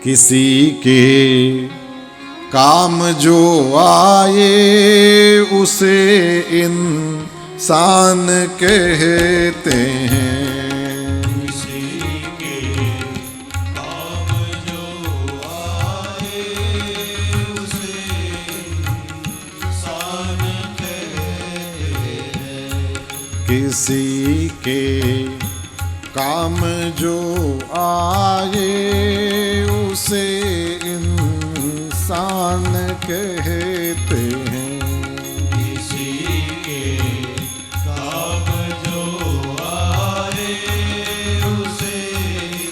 किसी के काम जो आए उसे इंसान कहते हैं। किसी के काम जो आए उसे इंसान कहते हैं। किसी के काम जो आए उसे इंसान कहते हैं। किसी के काम जो आए उसे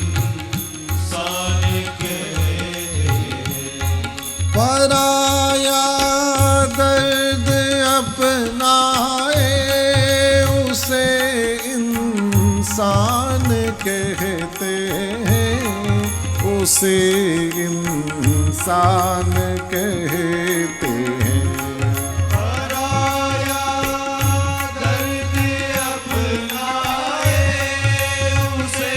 इंसान कहते हैं। पराया दर्द अपनाए उसे इंसान कहते हैं। उसे इंसान कहते हैं। पराया दर्द अपनाए उसे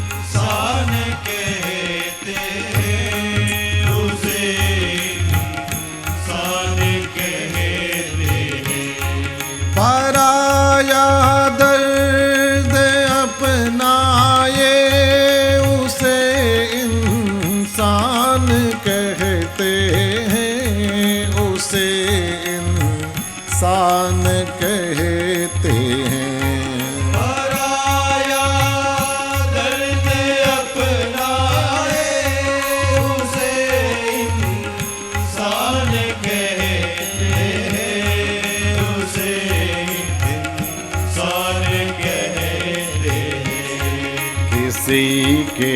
इंसान कहते हैं। उसे इंसान कहते हैं। पराया दर्द अपनाए उसे इंसान कहते हैं। उसे इंसान कहते हैं। पराया दर्द अपनाए उसे इंसान कहते हैं। उसे इंसान कहते हैं। किसी के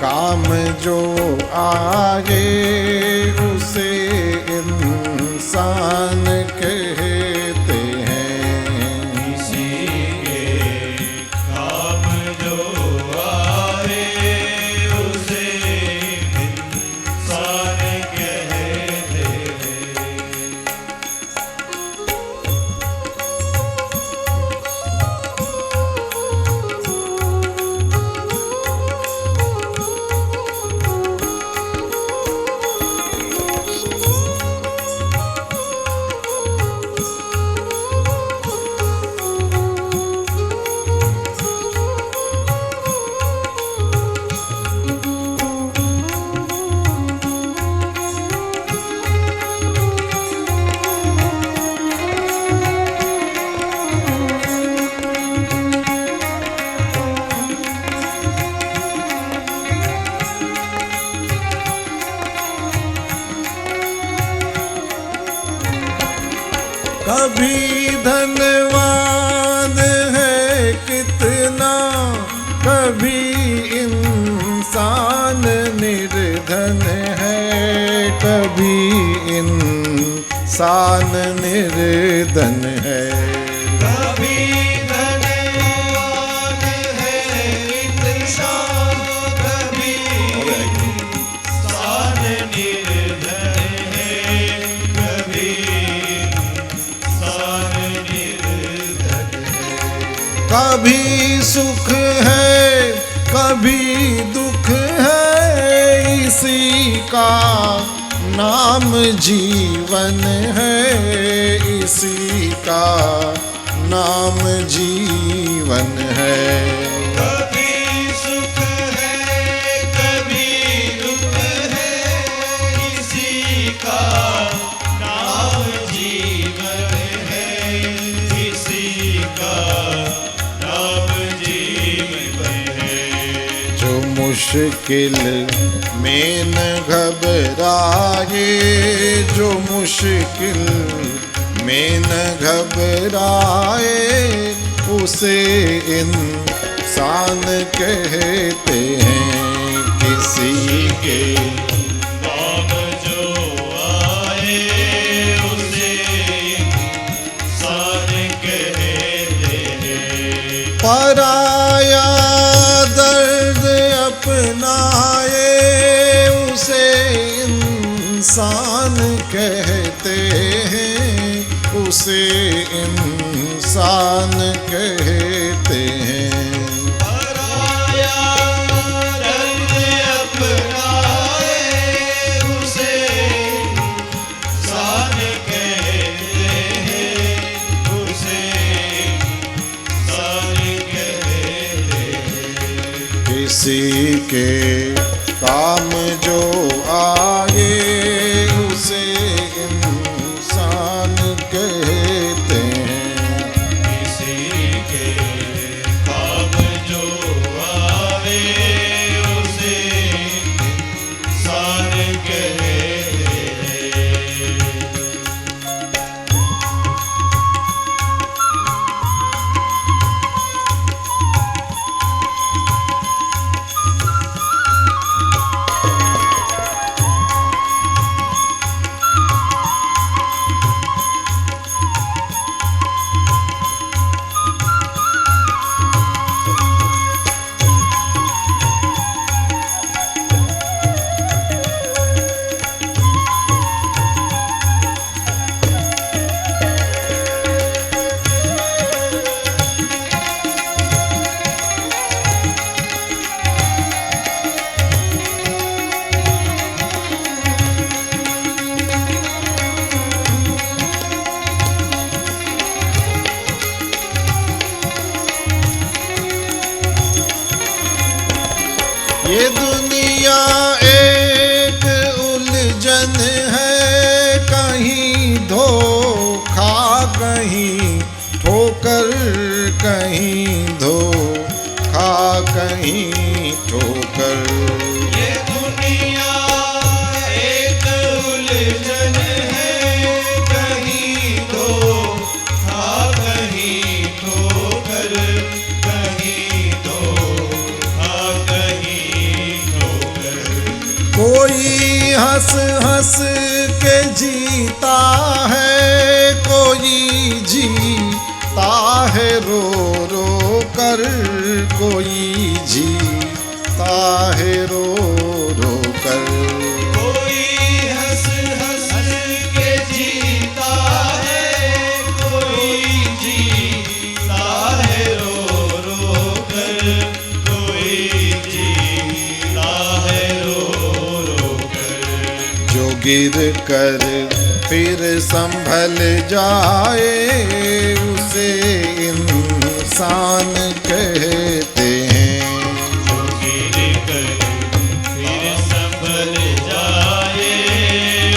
काम जो आए उसे इंसान कहते हैं। किसी के काम जो आए उसे इंसान कहते हैं। कभी धनवान है कितना, कभी इंसान निर्धन है। कभी इंसान निर्धन है। कभी धनवान है इतना, कभी इंसान निर्धन है। कभी इंसान निर्धन है। कभी सुख है कभी दुख है, इसी का नाम जीवन है। इसी का नाम जीवन है। कभी सुख है कभी दुख है, इसी का नाम जीवन है। इसी का नाम जीवन है। जो मुश्किल में न घबराए, जो मुश्किल में न घबराए, उसे इंसान कहते हैं। किसी के काम जो आए उसे इंसान कहते हैं। पराया दर्द अपनाए उसे इंसान कहते हैं। उसे इंसान कहते हैं। पराया दर्द किसी के काम जो आए उसे इंसान कहते हैं। किसी के काम जो आवे उसे इंसान कहते हैं। ये दुनिया एक उलझन है, कहीं धोखा कहीं ठोकर, कहीं धोखा कहीं ठोकर। ये दुनिया एक उलझन है, कहीं धोखा कहीं ठोकर, कहीं धोखा कहीं ठोकर। कोई हंस हंस के जीता है, कोई जीता है रो रो कर, कोई जीता है रो रो कर। कोई हंस हंस के जीता है, कोई जीता है रो रो कर, कोई जीता है रो रो कर। जो गिर कर फिर संभल जाए उसे इंसान कहते हैं। जो गिर कर फिर संभल जाए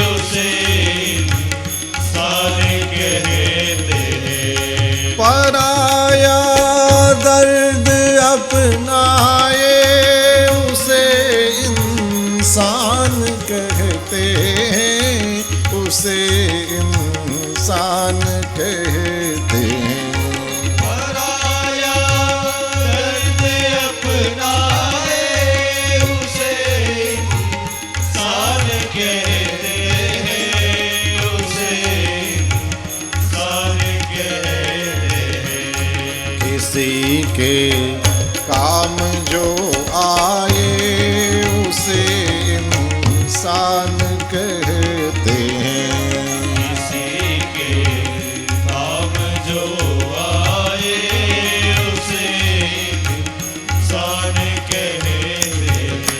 उसे इंसान कहते हैं। पराया दर्द अपनाए उसे इंसान कहते हैं, उसे इंसान कहते हैं। पराया दर्द अपनाए उसे इंसान कहते हैं, उसे इंसान कहते हैं। किसी के काम जो आए उसे इंसान कहते हैं। किसी के काम जो आए उसे इंसान कहते हैं।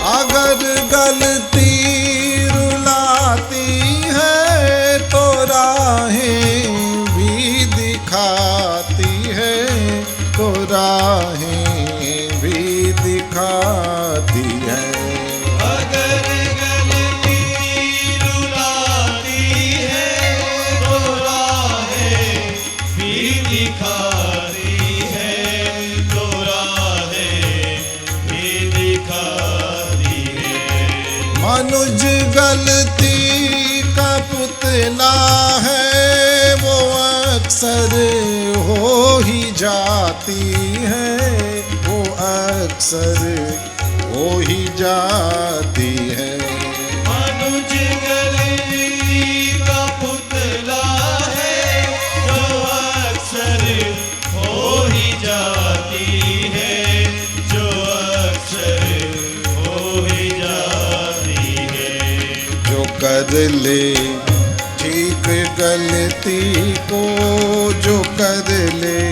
अगर गलती रुलाती है तो राहें भी दिखाती है, तो राहें भी दिखाती है। अगर गलती रुलाती है तो राहें भी दिखाती है, तो राहें भी दिखाती है। मनुज गलती का पुतला है, वो अक्सर हो ही जाती है, वो अक्सर हो ही जाती है। मनुज गलती का पुतला है जो अक्सर हो ही जाती है, जो अक्सर हो ही जाती है। जो कर ले ठीक गलती को, जो कर ले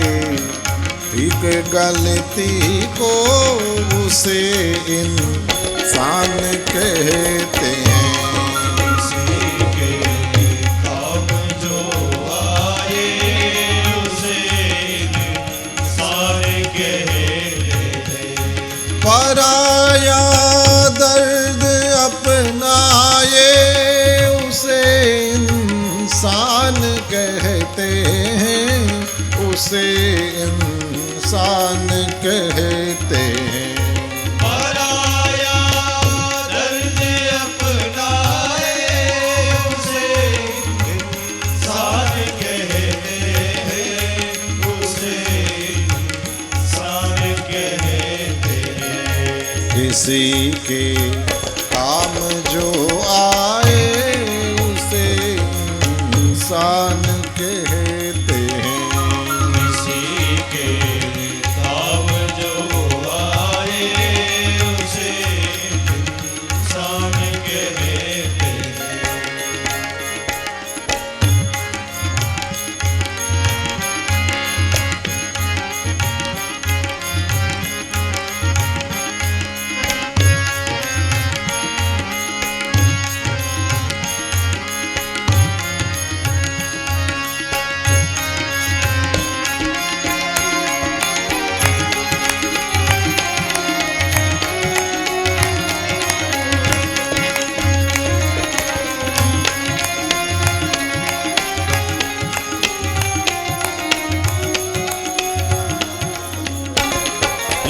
ठीक गलती को, उसे इंसान कहते हैं। किसी के काम जो आए उसे इंसान कहते हैं। पराया दर्द अपनाए उसे इंसान कहते हैं, उसे इंसान कहते हैं। पराया दर्द अपनाए उसे इंसान कहते हैं, उसे इंसान कहते हैं। किसी के काम जो आए उसे इंसान कहते हैं। किसी के काम जो आए उसे इंसान कहते हैं।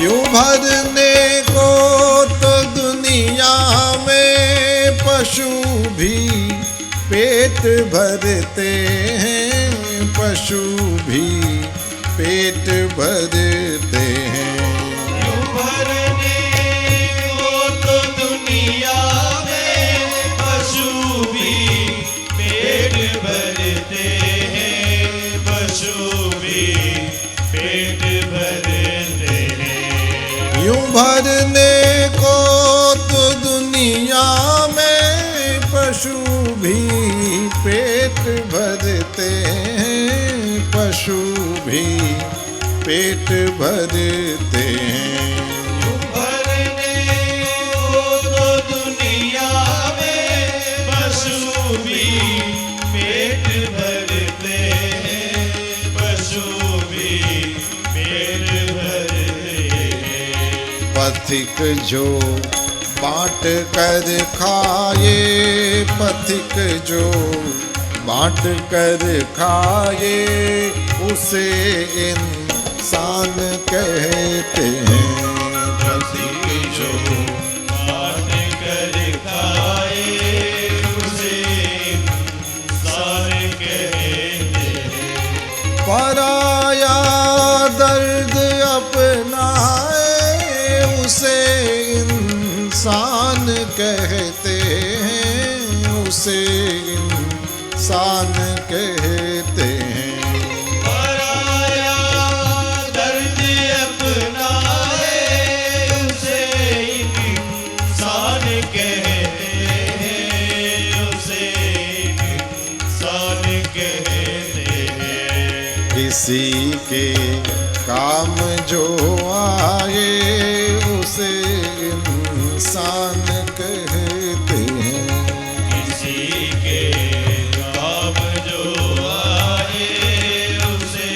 यूं भरने को तो दुनिया में पशु भी पेट भरते हैं, पशु भी पेट भरते हैं। यूं भरने को तो दुनिया में पशु भी पेट भरते हैं, पशु भी पेट भरते हैं। यूं भरने को तो दुनिया में पशु भी पेट भरते हैं, पशु भी पेट भरते हैं। यूं भरने को तो दुनिया में पशु भी पेट भरते हैं, पशु भी पेट भरते हैं। पथिक जो बांट कर खाए, पथिक जो बांट कर खाए, उसे इंसान कहते हैं। पथिक जो बांट कर खाए उसे इंसान कहते हैं। पराया दर्द अपनाए उसे इंसान कहते हैं, उसे इंसान कहते हैं। पराया दर्द अपनाए उसे इंसान कहते हैं, उसे इंसान कहते हैं। किसी के काम जो आए उसे इंसान कहते हैं। किसी के काम जो आए उसे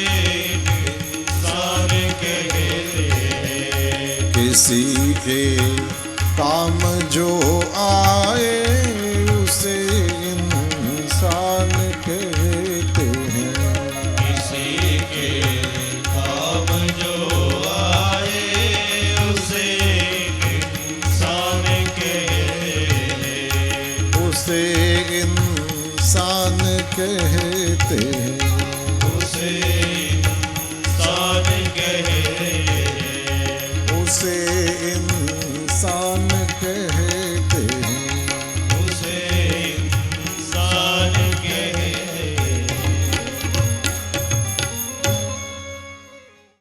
इंसान कहते हैं। किसी के काम जो आए उसे इंसान कहते हैं। किसी के काम जो आए उसे इंसान कहते हैं। उसे इंसान कहते हैं।